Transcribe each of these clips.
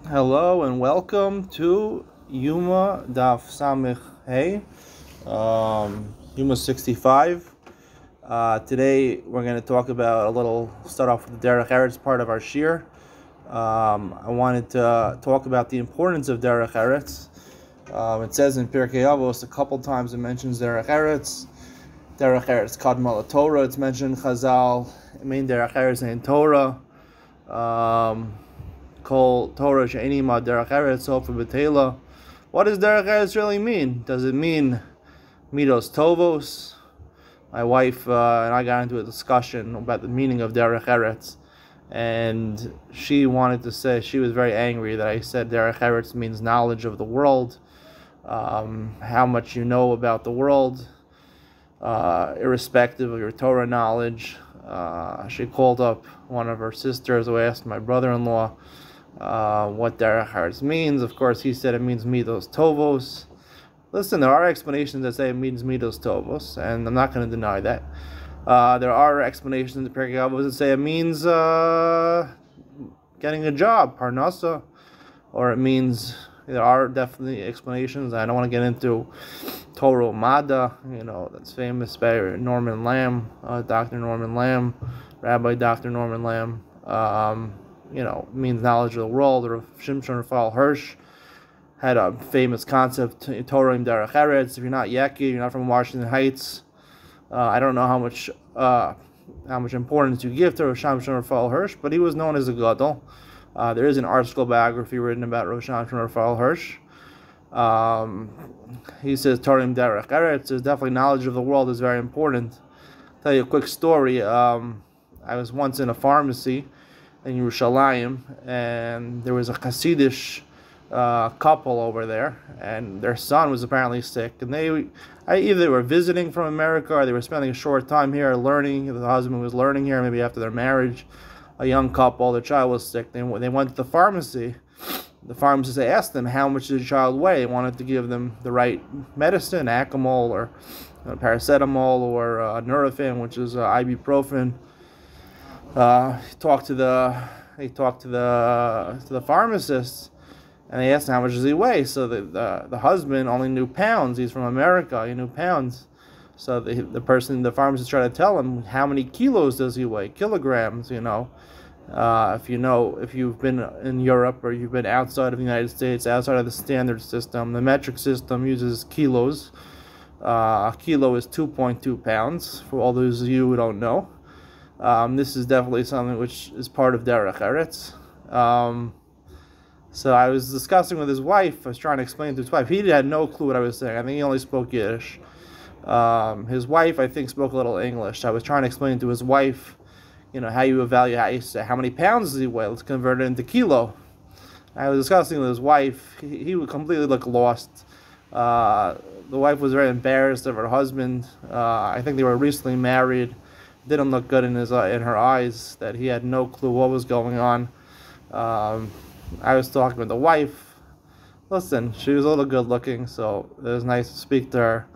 Hello and welcome to Yoma Daf Samich Hey, Yoma 65. Today we're going to talk about start off with the derech eretz part of our shir. I wanted to talk about the importance of derech eretz. It says in Pirkei Avos a couple times it mentions derech eretz. Derech eretz kadma Torah. It's mentioned in Chazal. It means derech eretz in Torah. Kol Torah she'eni ma derech eretz sofa b'teila. What does derech eretz really mean? Does it mean midos tovos? My wife and I got into a discussion about the meaning of derech eretz, and she wanted to say, she was very angry that I said derech eretz means knowledge of the world, how much you know about the world, irrespective of your Torah knowledge. She called up one of her sisters who asked my brother-in-law what derech eretz means. Of course, he said it means midos tovos. Listen, there are explanations that say it means midos tovos, and I'm not going to deny that. There are explanations in the Pirkei Avos that say it means getting a job, parnasa, or it means, there are definitely explanations. I don't want to get into Torah Mada, that's famous by Norman Lamb, Dr. Norman Lamb, Rabbi Dr. Norman Lamb. Means knowledge of the world. Or Shimshon Raphael Hirsch had a famous concept, Torah im derech eretz. If you're not Yeki, you're not from Washington Heights, I don't know how much importance you give to Rosh Shimshon Raphael Hirsch, but he was known as a gadol. There is an article biography written about Rosh Shimshon Raphael Hirsch. He says Torah im derech eretz. There's definitely knowledge of the world is very important. I'll tell you a quick story. I was once in a pharmacy in Yerushalayim, and there was a Hasidish couple over there, and their son was apparently sick, and either they were visiting from America or they were spending a short time here learning. The husband was learning here, maybe after their marriage. A young couple, their child was sick. They went to the pharmacy. The pharmacist asked them how much does your child weigh. They wanted to give them the right medicine, Acamol or paracetamol or Nurofen, which is ibuprofen. He talked to the pharmacist, and they asked him how much does he weigh. So the husband only knew pounds. He's from America. He knew pounds. So the pharmacist tried to tell him how many kilos does he weigh, kilograms. If you've been in Europe or you've been outside of the United States, outside of the standard system, the metric system uses kilos. A kilo is 2.2 pounds. For all those of you who don't know. This is definitely something which is part of derech eretz. So I was discussing with his wife. I was trying to explain to his wife. He had no clue what I was saying. I think he only spoke Yiddish. His wife, I think, spoke a little English. I was trying to explain to his wife, how you evaluate, how many pounds does he weigh? Let's convert it into kilo. I was discussing with his wife. He would completely look lost. The wife was very embarrassed of her husband. I think they were recently married. Didn't look good in her eyes that he had no clue what was going on. I was talking with the wife. Listen, she was a little good looking, so it was nice to speak to her.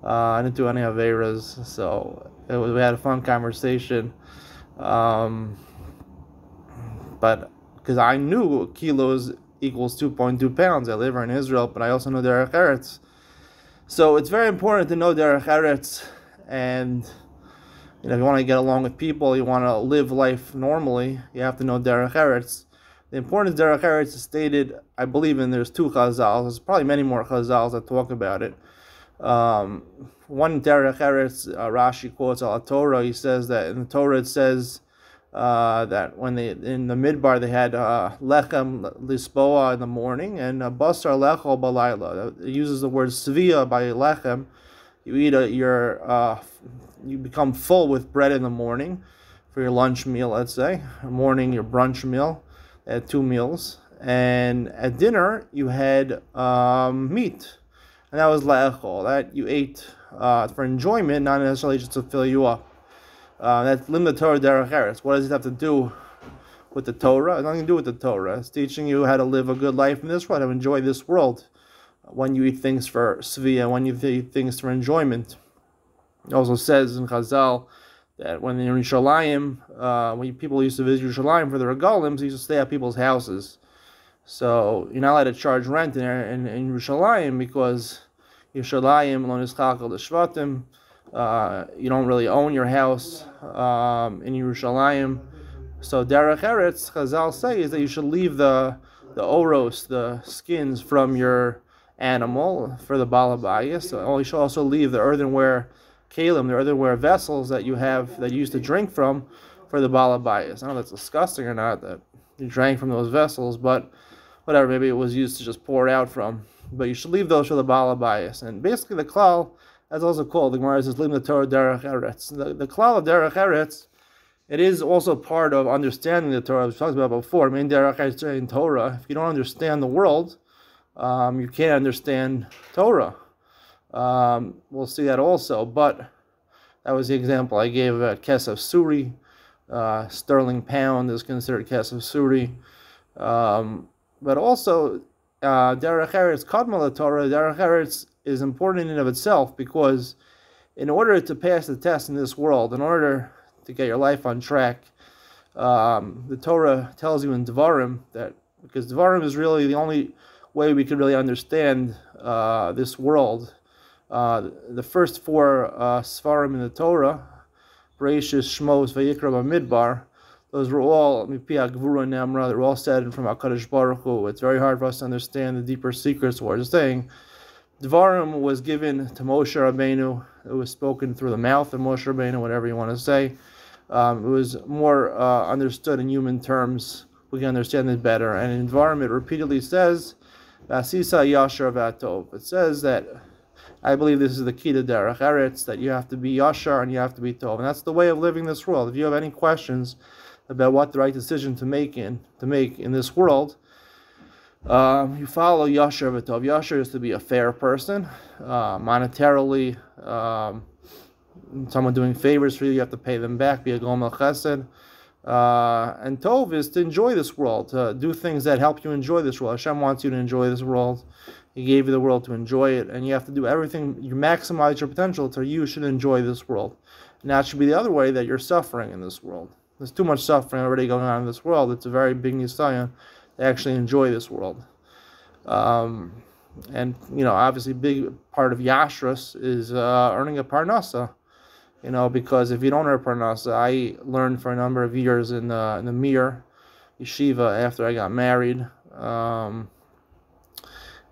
I didn't do any averas, so we had a fun conversation. But because I knew kilos equals 2.2 pounds. I live here in Israel, but I also know derech eretz. So it's very important to know derech eretz, and if you want to get along with people, you want to live life normally, you have to know derech eretz. The importance of derech eretz is stated, I believe, there's two chazals. There's probably many more chazals that talk about it. One derech eretz, Rashi quotes al Torah. He says that in the Torah it says that when in the midbar they had lechem lisboa in the morning and basar lechol balayla. It uses the word svia by lechem. You eat you become full with bread in the morning for your lunch meal, let's say. Morning, your brunch meal. At 2 meals. And at dinner, you had meat. And that was la'echol. That you ate for enjoyment, not necessarily just to fill you up. That's limit Torah derech eretz. What does it have to do with the Torah? It has nothing to do with the Torah. It's teaching you how to live a good life in this world, how to enjoy this world. When you eat things for svia, when you eat things for enjoyment. It also says in Chazal that when they're in Yerushalayim, when people used to visit Yerushalayim for the regalims, they used to stay at people's houses. So you're not allowed to charge rent in Yerushalayim because Yerushalayim lo nischakel l'shvatim. You don't really own your house in Yerushalayim. So derech eretz, Chazal say, is that you should leave the oros, the skins from your animal for the balabayas. So you should also leave the earthenware kalim, the earthenware vessels that you have that you used to drink from for the balabayas. I don't know if that's disgusting or not that you drank from those vessels, but whatever, maybe it was used to just pour out from. But you should leave those for the balabayas. And basically the klal, that's also called, the Gemara says, leaving the Torah derech eretz. The klal of derech eretz, it is also part of understanding the Torah, as we talked about before. I mean, derech eretz in Torah, if you don't understand the world, you can't understand Torah. We'll see that also, but that was the example I gave about kesef suri. Sterling pound is considered kesef suri. But also, derech eretz kadma Torah, derech eretz is important in and of itself because in order to pass the test in this world, in order to get your life on track, the Torah tells you in Devarim that, because Devarim is really the only way we can really understand this world. The first four Sfarim in the Torah, Bereshis, Shmos, Vayikra, Bamidbar, those were all Mipia, Gvura, Namra, they're all said from HaKadosh Baruch Hu. It's very hard for us to understand the deeper secrets of what it's saying. Devarim was given to Moshe Rabbeinu. It was spoken through the mouth of Moshe Rabbeinu, whatever you want to say. It was more understood in human terms. We can understand it better. And in Devarim, it repeatedly says, Vasisa Yashar Vatov. It says that, I believe this is the key to derech eretz, that you have to be Yashar and you have to be Tov. And that's the way of living this world. If you have any questions about what the right decision to make in this world, you follow Yashar V'Tov. Yashar is to be a fair person, monetarily. Someone doing favors for you, you have to pay them back. Be a gomel chesed. And Tov is to enjoy this world, to do things that help you enjoy this world. Hashem wants you to enjoy this world. He gave you the world to enjoy it, and you have to do everything. You maximize your potential so you should enjoy this world. And that should be the other way, that you're suffering in this world. There's too much suffering already going on in this world. It's a very big nisayon to actually enjoy this world. And, obviously a big part of Yashrus is earning a parnasa. Because if you don't earn a parnasa, I learned for a number of years in the Mir yeshiva after I got married.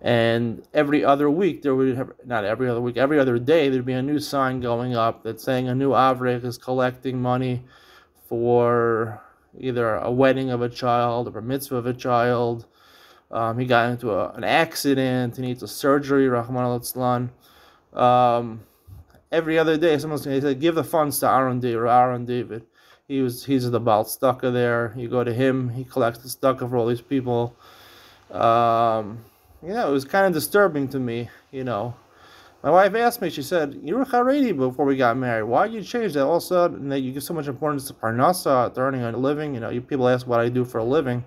And every other week, every other day, there'd be a new sign going up that's saying a new avrech is collecting money for either a wedding of a child or a mitzvah of a child. He got into an accident. He needs a surgery, Rahman al-Islan. Every other day, someone's going to say, give the funds to Aaron David. He's the Baal Stucca there. You go to him. He collects the Stucca for all these people. It was kind of disturbing to me, My wife asked me, she said, you were Haredi before we got married. Why did you change that all of a sudden? And that you give so much importance to Parnasa, to earning a living. People ask what I do for a living.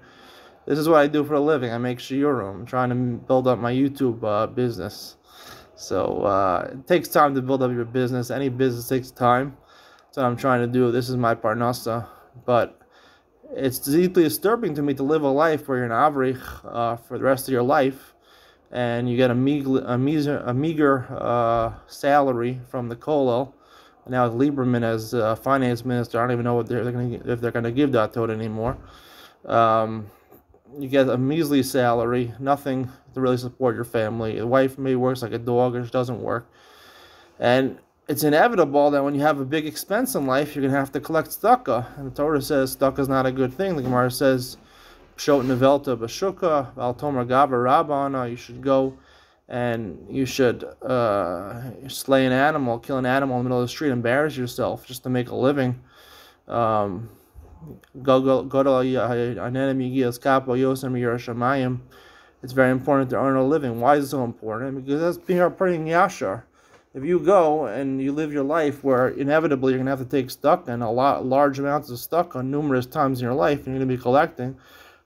This is what I do for a living. I make shiurim. I'm trying to build up my YouTube business. So it takes time to build up your business. Any business takes time. That's what I'm trying to do. This is my Parnasa. But it's deeply disturbing to me to live a life where you're an avrich for the rest of your life, and you get a meager salary from the Kollel. And now with Lieberman as finance minister, I don't even know if they're going to give that to it anymore. You get a measly salary, nothing to really support your family. Your wife maybe works like a dog, or she doesn't work. And it's inevitable that when you have a big expense in life, you're going to have to collect tzedakah. And the Torah says tzedakah is not a good thing. The Gemara says, Pshot nevelta b'shukah, val tomer gava rabbana, you should go and you should slay an animal, kill an animal in the middle of the street, embarrass yourself just to make a living. It's very important to earn a living. Why is it so important? Because that's being putting yashar. If you go and you live your life where inevitably you're going to have to take stuck and large amounts of stuck on numerous times in your life, and you're going to be collecting,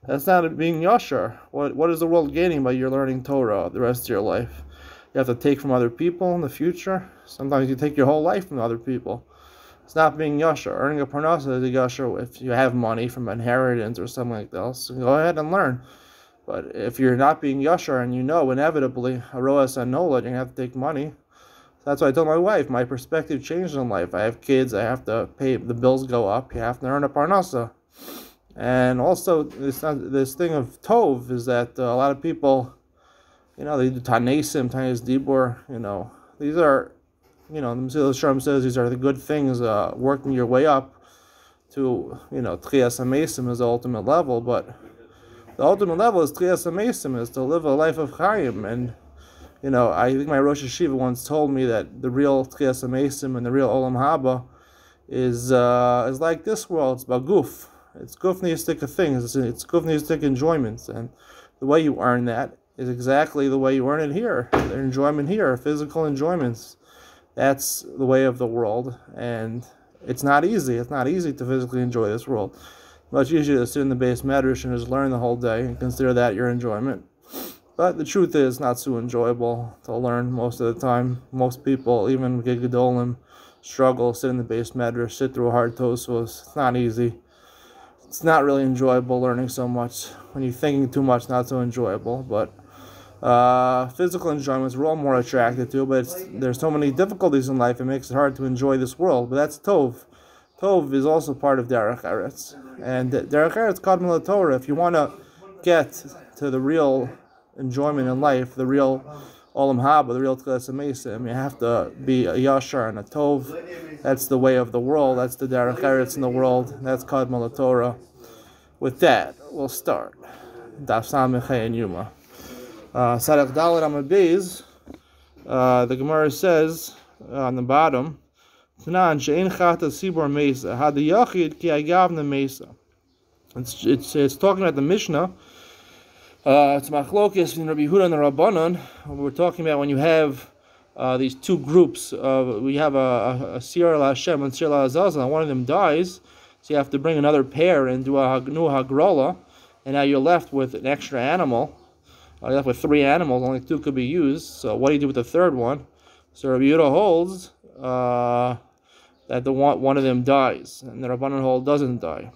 that's not being yashar. What is the world gaining by your learning Torah the rest of your life? You have to take from other people in the future. Sometimes you take your whole life from other people. It's not being yashar. Earning a parnasa is a yashar if you have money from inheritance or something like that. So go ahead and learn. But if you're not being yashar and you know inevitably, aroas anola, you're going to have to take money. That's why I told my wife, my perspective changed in life. I have kids, I have to pay, the bills go up, you have to earn a parnasa. And also, this thing of tov is that a lot of people, they do tanesim, tanes dibur, these are, the Mesilas Yesharim says these are the good things, working your way up to, tchias hamesim is the ultimate level, but the ultimate level is tchias hamesim, is to live a life of chayim. And I think my Rosh Hashiva once told me that the real tchias hamesim and the real olam haba is like this world. It's baguf. It's gufnistic things. It's gufnistic enjoyments, and the way you earn that is exactly the way you earn it here. The enjoyment here, physical enjoyments. That's the way of the world, and it's not easy. It's not easy to physically enjoy this world. Much easier to sit in the base medrash and just learn the whole day and consider that your enjoyment. But the truth is, not so enjoyable to learn most of the time. Most people, even Gedolim, struggle, sit in the base medrash, sit through a hard tosfos. It's not easy. It's not really enjoyable learning so much. When you're thinking too much, not so enjoyable. But physical enjoyments we're all more attracted to, but there's so many difficulties in life, it makes it hard to enjoy this world. But that's tov. Tov is also part of derech eretz. And derech eretz kadmon Torah. If you want to get to the real enjoyment in life, the real olam haba, the real tchilas hamesim, you have to be a yashar and a tov. That's the way of the world. That's the derech eretz in the world. That's kadmon Torah. With that, we'll start. Daf Samech and Yoma. Sarach Dalet Amud Beis. The Gemara says on the bottom, Tanan she'ein chata sibor mesa had the yachid ki agavna mesa. It's talking about the Mishnah. It's machlokes in Rabbi Yehuda and the Rabbanon. We're talking about when you have these two groups. We have a Sir la Hashem and Sir la Azazel, and one of them dies, so you have to bring another pair and do a new hagrola, and now you're left with an extra animal. You're left with 3 animals, only 2 could be used. So what do you do with the third one? So Rabbi Yehuda holds that one of them dies, and the Rabbanon hold doesn't die.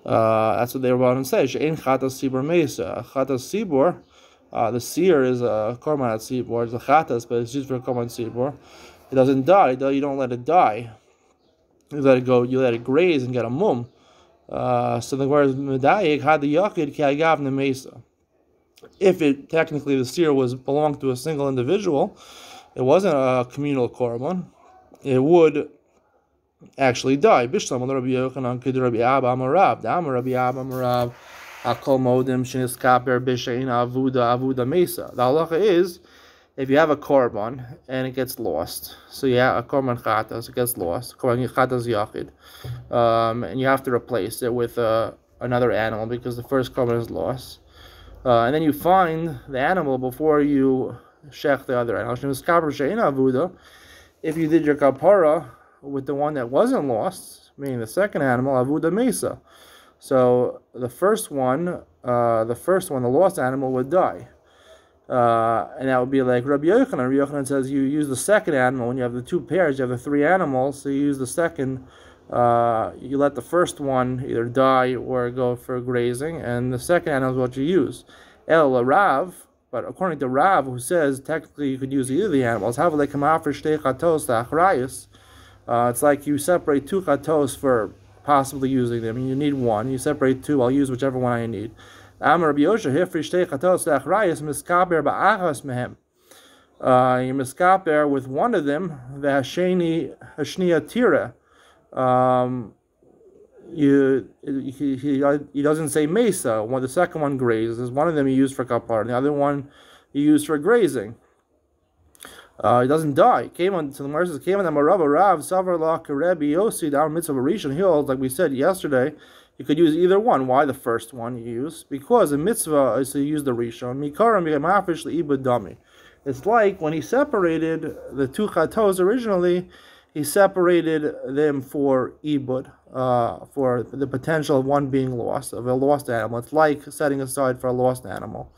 That's what the Rabbanon says. She'ein chatas sibor mesa. Chatas sibor, the seer is a korban sibor. It's a chatas, but it's used for a korban sibor. It doesn't die. You don't let it die. You let it go. You let it graze and get a mum. So the word medayik had the yakid ki agavna mesa. If it technically the seer belonged to a single individual, it wasn't a communal korban, it would actually die. Bishlam Rabbi Yochanan kid Rabbi Abba Amarav. Dam Rabbi Abba Amarav Akol Modim Shiniskaper Bishain Avuda Mesa. The halacha is, if you have a korban and it gets lost, so yeah, a korban chatas, it gets lost, korban chatas yachid, and you have to replace it with another animal because the first korban is lost. And then you find the animal before you shech the other animal. If you did your kapara with the one that wasn't lost, meaning the second animal, avuda mesa. So the first one, the lost animal would die. And that would be like Rabbi Yochanan. Rabbi Yochanan says you use the second animal. When you have the 2 pairs, you have the 3 animals, so you use the second. You let the first one either die or go for grazing, and the second animal is what you use. El Rav, but according to Rav, who says technically you could use either of the animals, it's like you separate 2 chatos for possibly using them. You need 1. You separate 2. I'll use whichever one I need. You're miskaper with one of them, the hashnia tira. He doesn't say mesa. The second one grazes. One of them he used for kapar, the other one he used for grazing. He doesn't die. Came on to the Gemara says came on the Marava Rav Savar La Karebi Yosi down mitzvah Rishon. He holds, like we said yesterday, you could use either one. Why the first one you use? Because the mitzvah is to use the Rishon. Mikaram b'gemafish leibud dami. It's like when he separated the 2 chatos originally. He separated them for ibud, for the potential of one being lost, of a lost animal. It's like setting aside for a lost animal.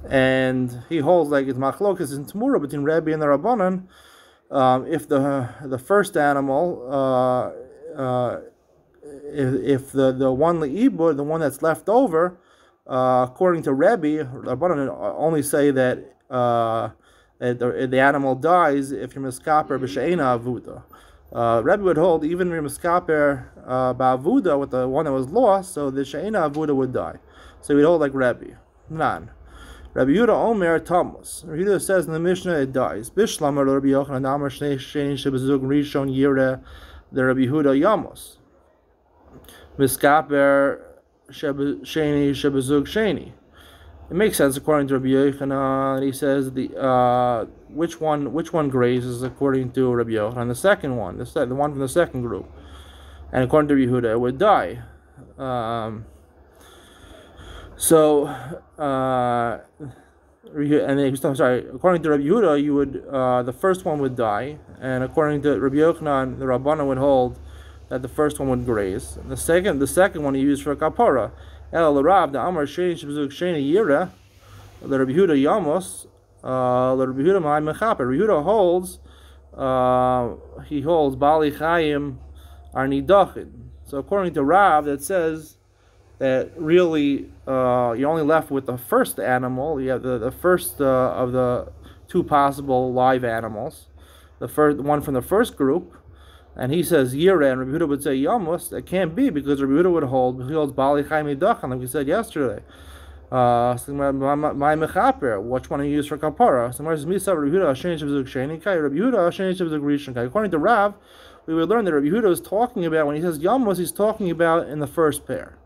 And he holds like it's machlokas in Tamura between Rebbe and the Rabbanan. If the first animal, if the one leibud, the one that's left over, According to Rebbe, Rabbanan only say that the animal dies if you're miskaper b'she'ena avuda. Rebbe would hold even if you're miskaper ba'avuda with the one that was lost, so the she'ena avuda would die. So we'd hold like Rebbe. None. Rabbi Yehuda Omer Tamus. Rabbi Yehuda says in the Mishnah it dies. Bishlam Rabbi Yochanan Amar Shnei Sheni Shebezug Rishon Yire the Rabbi Yehuda Yamos. Miskaper Sheni Shebezug Sheni. It makes sense according to Rabbi Yochanan. He says the which one grazes according to Rabbi Yochanan, the second one, the one from the second group, and according to Rabbi Yehuda it would die. According to Rabbi Yehuda, you would the first one would die, and according to Rabbi Yochanan, the Rabbanan would hold that the first one would graze. And the second one you use for kapara. El Rav the Amar Sheni Shebezug Sheni Yira, the Rabbi Yehuda Yamos, the Rabbi Yehuda Ma'ay Mechaper. Rabbi Yehuda holds Bali Chaim Arnidachin. So according to Rav, that says that really you're only left with the first animal. You have the first of the two possible live animals, the one from the first group, and he says Yira, and Rabbi Yehuda would say Yamos. That can't be because Rabbi Yehuda would hold he holds Bali Chaim Idachan, like we said yesterday. My mechaper, which one you use for kapara? Rabbi Yehuda according to Rav, we would learn that Rabbi Yehuda is talking about when he says Yamos, he's talking about in the first pair.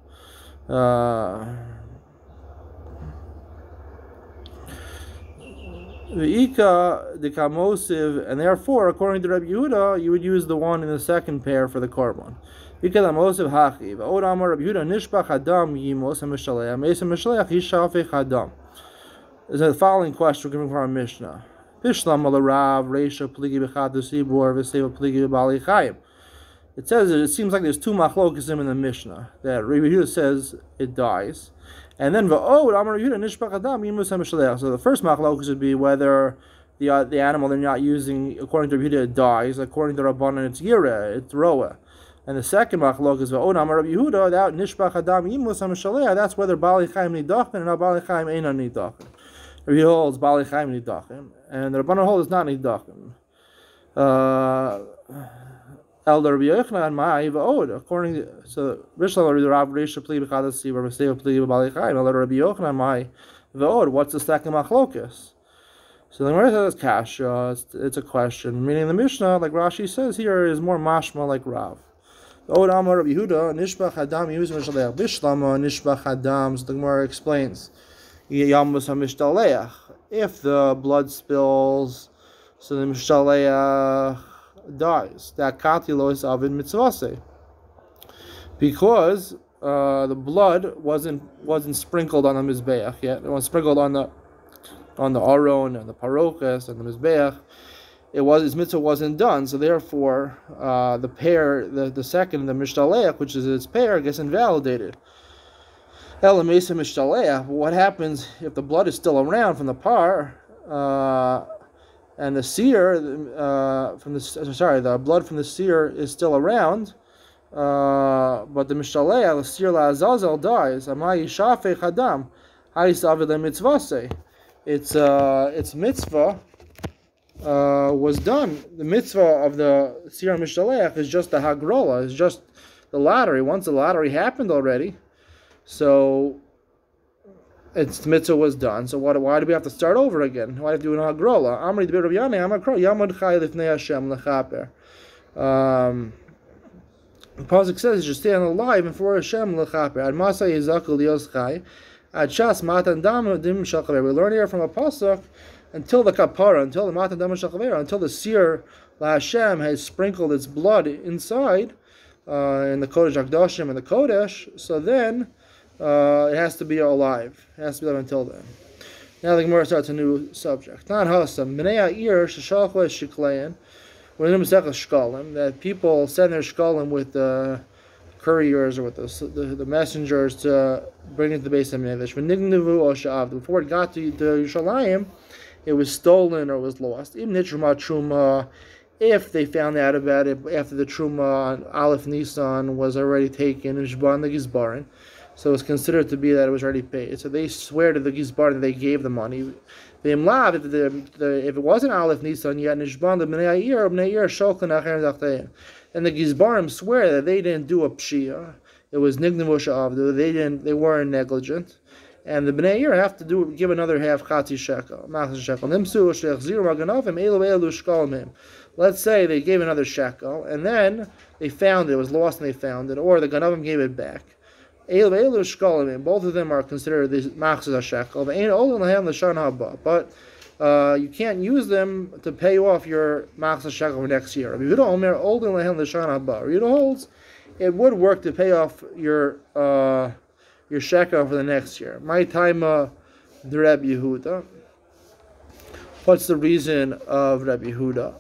V'ika the kamosiv, and therefore, according to Rabbi Yehuda, you would use the one in the second pair for the korban. V'ika the kamosiv hachi. V'od amar Rabbi Yehuda nishbach hadam yimos ha'mishaleach meis ha'mishaleach yishafech hadam. There's a following question we're giving from our Mishnah. Pishlam al-rav reisha pligi b'chad d'sibor v'seva pligi b'bali chayim. It seems like there's two machlokesim in the Mishnah. That Rabbi Yehuda says it dies, and then v'od amar Yehuda nishbach hadam yimus ha'mishaleach. So the first machlokes would be whether the animal they're not using according to Rabbi Yehuda dies. According to Rabbanan, it's yira, it's roa. And the second machlok is v'od amar Rabbi Yehuda that nishbach hadam yimus ha'mishaleach. That's whether bali chayim nidachin and bali chayim einan nidachin. Rabbi Yehuda holds bali chayim nidachin, and the Rabbanan holds not nidachin. Elder Rabbi Yochanan Ma'ay v'od. According to Rishon Rav Reisha Pli B'Chad Siva V'Seva Pli B'Bali Chaim. Elder Rabbi Yochanan Ma'ay v'od. What's the second machlokas? So the Gemara says kasha. It's a question. Meaning the Mishnah, like Rashi says here, is more mashma like Rav. V'od Amar Rabbi Yehuda Nishbach Hadam Yuz Mishalech Bishlama Nishbach Hadam. So the Gemara explains Yamus HaMishtaleach. If the blood spills, so the Mishtaleach dies. That katilos avin mitzvase, because the blood wasn't sprinkled on the mizbeach yet. It was sprinkled on the aron and the parochas and the mizbeach. His mitzvah wasn't done, so therefore the pair, the second, the mishtaleach, which is its pair, gets invalidated. Elamesa mishtaleach. What happens if the blood is still around from the par? And the seer the blood from the seer is still around, but the mishaleh, the seer la'azazel dies. Amai yishafei chadam, ha'yisavid mitzvase. Its mitzvah was done. The mitzvah of the seer mishaleh is just the hagrola, is just the lottery. Once the lottery happened already, so its mitzvah was done. So why do we have to start over again? Why do we do an hagrola? Amri d'ber Rabbi Yannai Amar Kro Yamad Chai Lifnei Hashem Lechaper. The pasuk says you should stand alive before Hashem Lechaper. Ad Masa Yizakul Lios Chai. Ad Shas Matan Dam Dim Shalchaver. We learn here from a pasuk until the kapara, until the Matan Dam Shalchaver, until the seer La Hashem has sprinkled its blood inside in the Kodesh Hakdashim and the Kodesh. So then it has to be alive. It has to be alive until then. Now the Gemara starts a new subject. Not hasam. B'nei ha'ir sheshalchu shiklein. We're in the Masechah Shkalim that people send their shkalim with the couriers or with the messengers to bring it to the base of Nevish. V'nignevu o sha'avdu. Before it got to Yerushalayim, it was stolen or was lost. Im nitruma truma. If they found out about it after the truma on Aleph Nisan was already taken in Shban the Gizbarin. So it's considered to be that it was already paid. So they swear to the Gizbar that they gave the money. If it wasn't Aleph Nisan yet, Nishban the Bnei Shulchan Acher Dachtein, and the Gizbarim swear that they didn't do a pshia. It was Nignavush Avdu. They weren't negligent, and the Bnei Yair have to give another half Chatzi shekel, Machzor shekel. Nimsu shechziru maganavim elu shkalim. Let's say they gave another shekel, and then they found it was lost, and they found it, or the Ganavim gave it back. Both of them are considered the machzor shekel. But you can't use them to pay off your machzor shekel for next year. Rita holds it would work to pay off your shekel for the next year. My time, the Rebbe Yehuda. What's the reason of Rebbe Yehuda?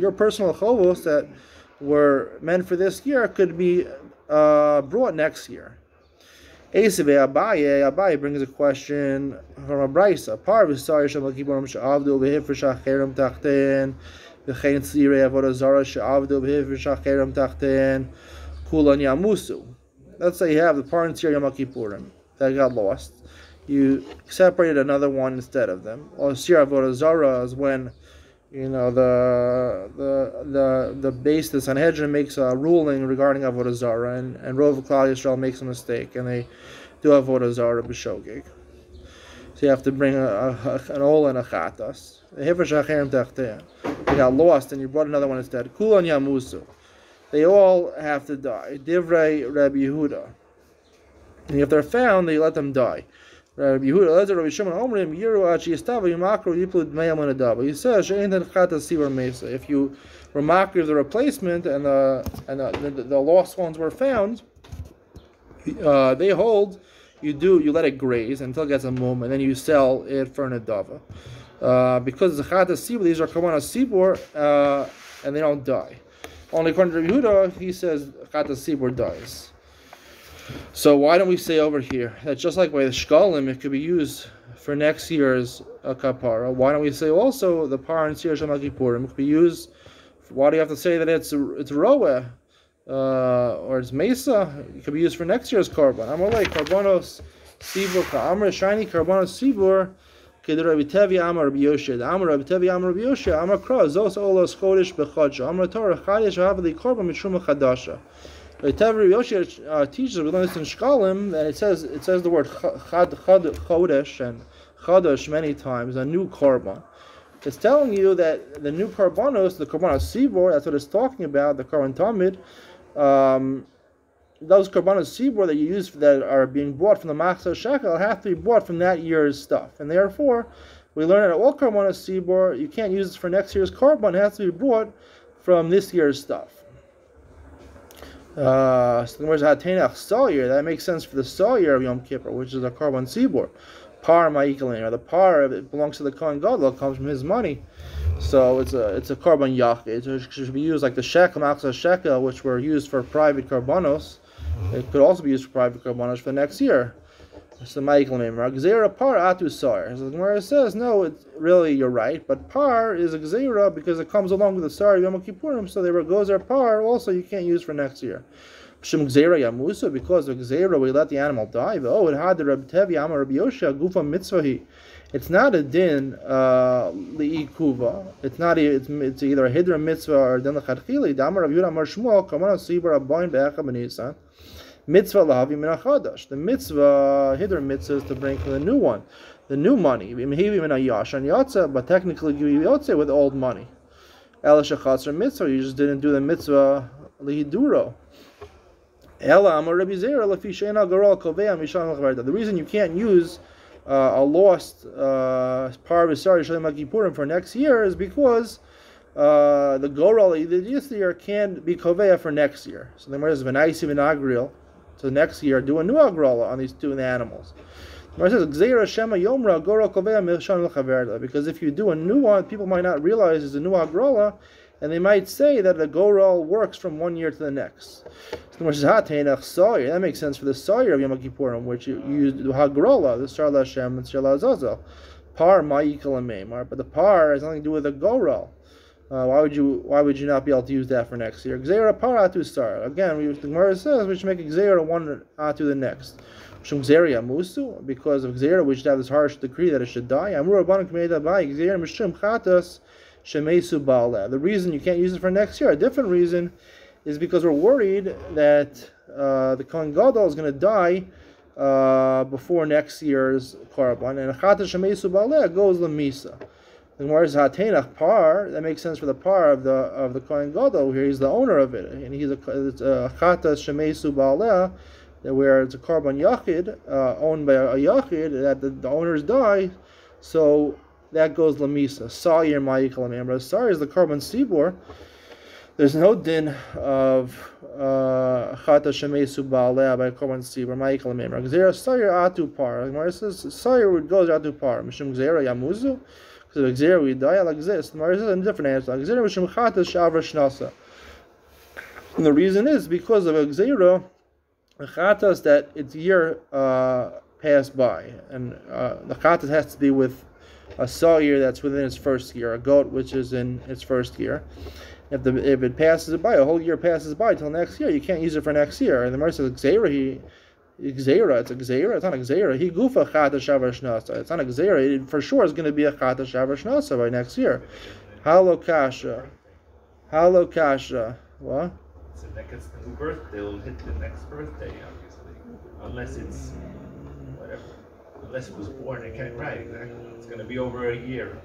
Your personal chovos that were meant for this year could be brought next year. Abaye brings a question from a brisa. Let's say you have the par and Tzir Yom Kippurim that got lost. You separated another one instead of them. Or Sir Avodah Zarah is when the base, the Sanhedrin makes a ruling regarding Avodah Zarah, and Rov Klal Yisrael makes a mistake, and they do Avodah Zarah b'shogeg. So you have to bring an ol and a chatas. They got lost, and you brought another one instead. Kulan Yamusu. They all have to die. Divrei Rabbi Yehuda. And if they're found, they let them die. Rabbi Yehuda, Rabbi Shimon, Omrim, Yiru Achi Yistava, Yimakru, Yiplud Mayam Manadaba. He says, She'entan Chata Sivar Mesa. If you were makriv the replacement and the lost ones were found, they hold, you let it graze until it gets a mum, and then you sell it for an adava. Because the Chata Sibur, these are Kawana Sibur, and they don't die. Only according to Rabbi Yehuda, he says Chata Sibur dies. So why don't we say over here that just like by the shkalim, it could be used for next year's kapara? Why don't we say also the par and Sir Shema Kippurim could be used? Why do you have to say that it's roeh or it's mesa? It could be used for next year's korban. I'm like karbanos sibur ka'amr shiny karbanos sibur keder Rabbi Tevi Amar Rabbi Yoshia. The Amar Rabbi Tevi Amar Rabbi Yoshia Amar Kra Zos Olos Chodesh Bechadja Amar Torah Chadish Havali Korban Mishuma Chadasha. Rabbi Tevi Yoshia teaches, we learn this in Shkalim, that it says the word Chodesh and Chadash many times, a new korban. It's telling you that the new korbanos, the korbanos sibor, that's what it's talking about, the korban tamid, those korbanos sibor that you use that are being bought from the machzor shekel have to be bought from that year's stuff, and therefore we learn that all korbanos sibor you can't use it for next year's korban; it has to be bought from this year's stuff. So that makes sense for the Sawyer of Yom Kippur, which is a korban sibor. Par ma'ikalein, or the par, it belongs to the Kohen Gadol, it comes from his money. So it's a korban yachid. It should be used like the shekel, machzor shekel, which were used for private korbanos. It could also be used for private korbanos for next year. So ma'ikalein, gzeira par atu sar. So the Gemara says, no, it's really you're right, but par is a gzeira because it comes along with the sar of Yom Kippurim. So there goes our par. Also, you can't use for next year. Shem gzeira yamusa, because of gzeira we let the animal die. Oh, it had the Rabbi Tevi Amar Rabbi Yoshia gufa mitzvahi. It's not a din liikuva. It's either a hidra mitzvah or din lechadchili. Damar Rabbi Yehuda Amar Shmuel kamana sibur abayin be'echa b'nisan mitzvah lahavi min hachadash. The mitzvah hidra mitzvah is to bring for the new one, the new money. V'imhivi min hayashan yotza, but technically you yotze with old money. Ela shechatzer mitzvah. You just didn't do the mitzvah lihiduro. The reason you can't use a lost par v'sar Yisrael Kippurim for next year is because the goral this year can't be koveya for next year. So the Gemara says v'naisi v'nagril. So next year do a new agrola on these two animals. The Gemara says gzeira shema yomra goral koveya milshan l'chaverda, because if you do a new one, people might not realize it's a new agrola, and they might say that the goral works from one year to the next. So that makes sense for the Sawyer of Yom Kippurim, which you use the Hagrola, the Sar Lashem and Sar Lazazel. Par ma'ikal ameimar, but the par has nothing to do with the goral. Why would you not be able to use that for next year? Gzeira par atu star. Again, the Gemara says we should make a gzeira one atu the next. Because of gzeira, we should have this harsh decree that it should die. The reason you can't use it for next year, a different reason, is because we're worried that the Kohen Gadol is going to die before next year's korban, and chata shemesu ba'aleh goes lemisa. The Gemara says hatenach par. That makes sense for the par of the Kohen Gadol. Here he's the owner of it, and he's a chata shemesu ba'aleh, where it's a korban yachid owned by a yachid that the owners die, so that goes lemisa. Sa'ir ma'ikal amemra. Sa'ir is the korban sibor. There's no din of chata shemesu ba'aleh by korban sibor ma'ikal amemra. Gzeira sa'ir atu par. The Gemara says sa'ir would go atu par. Mishum gzeira yamuzu. Because of gzeira we die like this. The Gemara says a different answer. Gzeira mishum chata shavra shnasa. And the reason is because of a gzeira. Chatas that its year passed by, and the chatas has to be with a sa'ir that's within its first year, a goat which is in its first year. If it passes it by, a whole year passes by till next year, you can't use it for next year. And the Gemara says gzeira, it's a gzeira, it's not a gzeira. He gufa chata shavar shnasa. It's not a gzeira. It for sure is going to be a chata shavar shnasa by next year. Halo kasha. What? So that gets the new birthday, will hit the next birthday, obviously. Unless it's whatever. Unless it was born, it can't, right, exactly. It's going to be over a year.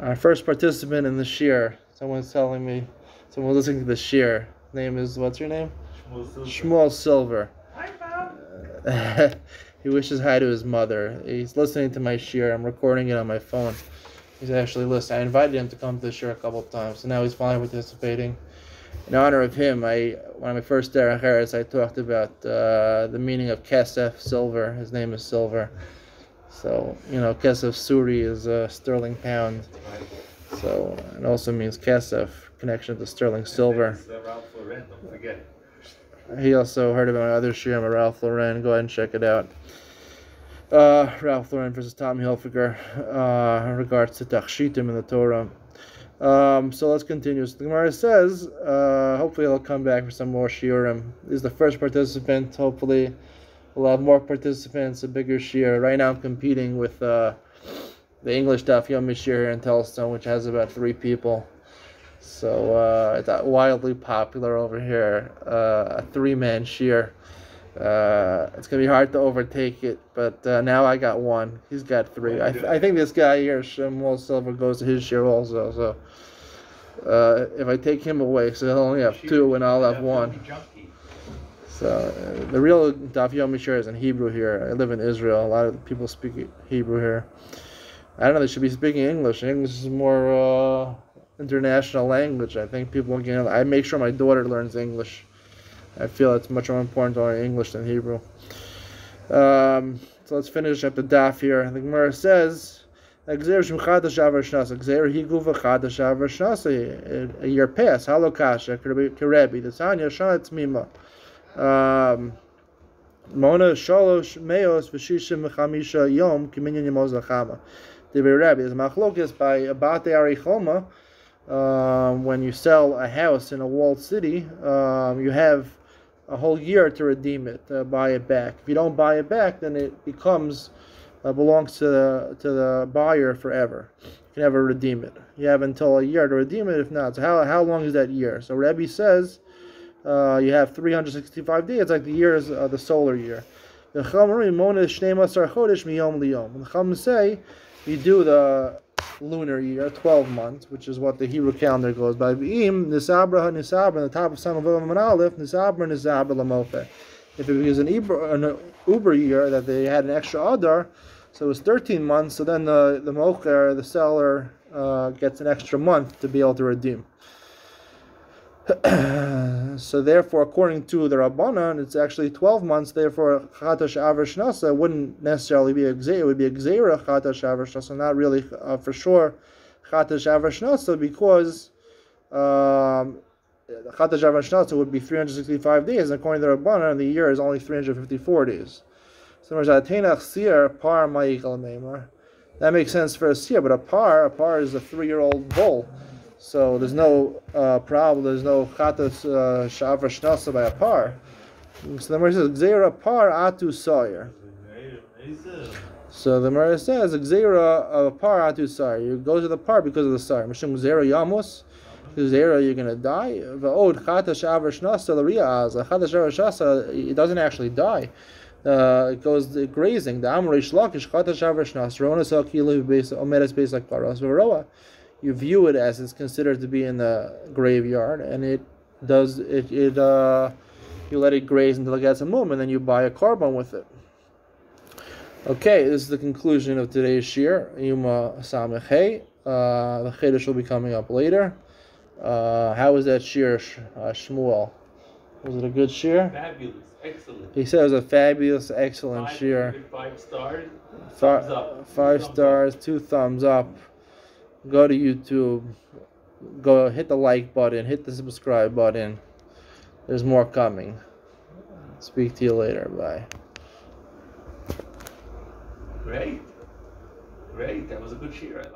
Our first participant in the shir, someone's listening to the shir. Name is, what's your name? Shmuel Silver. Hi, Mom. He wishes hi to his mother. He's listening to my shir. I'm recording it on my phone. He's actually listening. I invited him to come to the shir a couple of times, so now he's finally participating. In honor of him, one of my first derech eretz, I talked about the meaning of kesef, silver. His name is Silver. So, kesef suri is a sterling pound. So, it also means kesef, connection to sterling silver. Ralph Lauren, don't forget. He also heard about my other shiur on Ralph Lauren. Go ahead and check it out. Ralph Lauren versus Tom Hilfiger in regards to tachshitim in the Torah. So let's continue. So the Gemara says, hopefully he'll come back for some more shiurim. This is the first participant. Hopefully we'll have more participants, a bigger shiur. Right now I'm competing with the English Daf Yomi shiur here in Telstone, which has about 3 people. So it's wildly popular over here. A 3-man shiur. It's going to be hard to overtake it, but now I got 1. He's got 3. I think this guy here, Shmuel Silver, goes to his shiur also. So if I take him away, so he'll only have 2 and I'll have 1. So the real Daf Yomi shiur is in Hebrew here. I live in Israel. A lot of people speak Hebrew here. I don't know, they should be speaking English. English is more international language. I think people can. I make sure my daughter learns English. I feel it's much more important to learn English than Hebrew. So let's finish up the daf here. The Gemara says, a year passed. Halo kasha, kerebi, the Tanya, shana tzmima. Mona shalosh meos v'shishim v'chamisha yom kiminyan yemoz lachama. The Rebbe is machlokes by abate arichoma. When you sell a house in a walled city, you have a whole year to redeem it, buy it back. If you don't buy it back, then it becomes belongs to the buyer forever. You can never redeem it. You have until a year to redeem it. If not, so how long is that year? So Rebbe says you have 365 days, like the years of the solar year. The Chum say you do the lunar year, 12 months, which is what the Hebrew calendar goes by. Nisabra, the top of Sam of Aleph, Nisabra, Lamofe. If it was an Uber year that they had an extra Adar, so it was 13 months, so then the Mocher, the seller, gets an extra month to be able to redeem. So therefore, according to the Rabbanan, it's actually 12 months. Therefore, Chata She'avar Shnasa wouldn't necessarily be a Gzeira. It would be a Gzeira Chata She'avar Shnasa, not really for sure Chata She'avar Shnasa, because Chata She'avar Shnasa would be 365 days, and according to the Rabbanan, the year is only 354 days. So that makes sense for a seer, but a par is a 3-year-old bull. So there's no problem. There's no chatas sha'avra shnasa by a par. So the Gemara says gzeira par atu sawyer. So the Gemara says gzeira of a par atu sawyer. You go to the par because of the sawyer. Mishum gzeira yamus. Gzeira, you're gonna die. V'od chatas sha'avra shnasa l'riyaz. Chatas sha'avra shnasa, it doesn't actually die. It goes grazing. The amrish lakish chatas sha'avra shnasa. Rona sakilu base omeres base like paras v'roa. You view it as it's considered to be in the graveyard, and you let it graze until it gets a mum, and then you buy a carbon with it. Okay, this is the conclusion of today's shir. Yoma samechei. The chiddush will be coming up later. How was that shir, Shmuel? Was it a good shir? Fabulous, excellent. He said it was a fabulous, excellent shir. 5 stars. 5 stars, 2 thumbs up. Go to YouTube, go hit the like button, hit the subscribe button. There's more coming. Speak to you later. Bye. Great. That was a good shir.